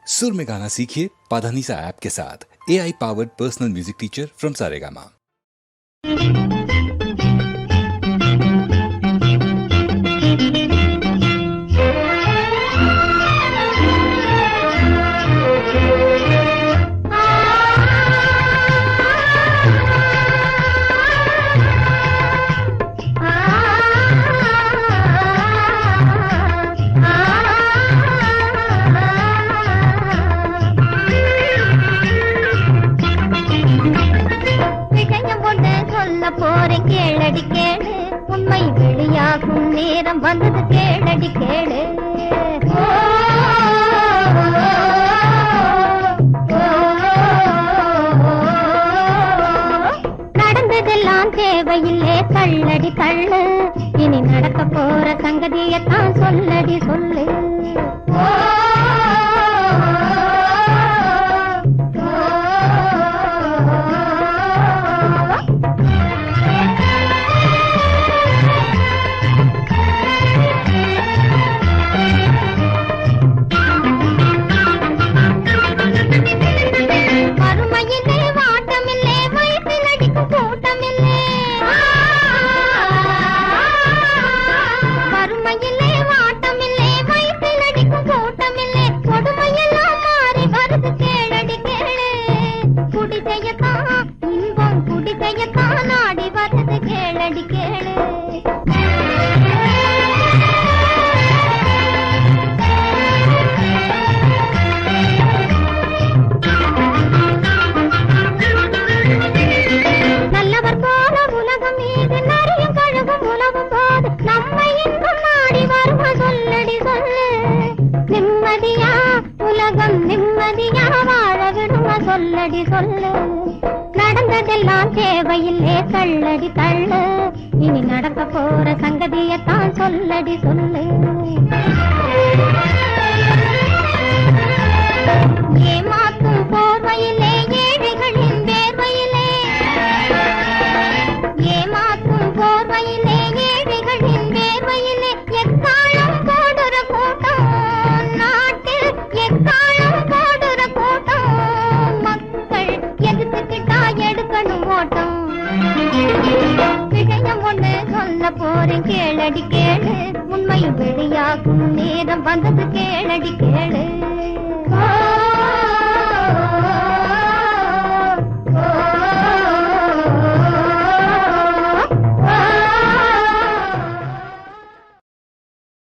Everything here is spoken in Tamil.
सुर में गाना सीखिए पाधानीसा ऐप के साथ। AI powered personal music teacher from Saregama. போறேன் கேளடி கேளு, உண்மை வெளியாகும் நேரம் வந்தது கேளடி கேளு. நடந்ததெல்லாம் தேவையில்லை தள்ளடி தள்ளு, இனி நடக்க போற சங்கதியத்தான் சொல்லடி சொல்லு. சொல்லடி சொல்லு, நடந்ததெல்லாம் தேவையில்லை தள்ளடி தள்ளு, இனி நடக்க போற சங்கதியத்தான் சொல்லடி சொல்லு. ஏமாத்தும் போர்வையிலே ஏழைகளின் வேர்வையிலே, ஏமாத்தும் போர்வையிலே ஏழைகளின் வேர்வையிலே எக்காலம் போடுற கூட்டம், நாட்டில் எக்காலம் போடுற கூட்டம், மக்கள் எதுக்கிட்டா எடுக்கணும் ஓட்டம். விஷயம் ஒண்ணு சொல்ல போறேன் கேளடி கேளு, உண்மை வெளியாகும் நேரம் வந்தது கேளடி கேளு.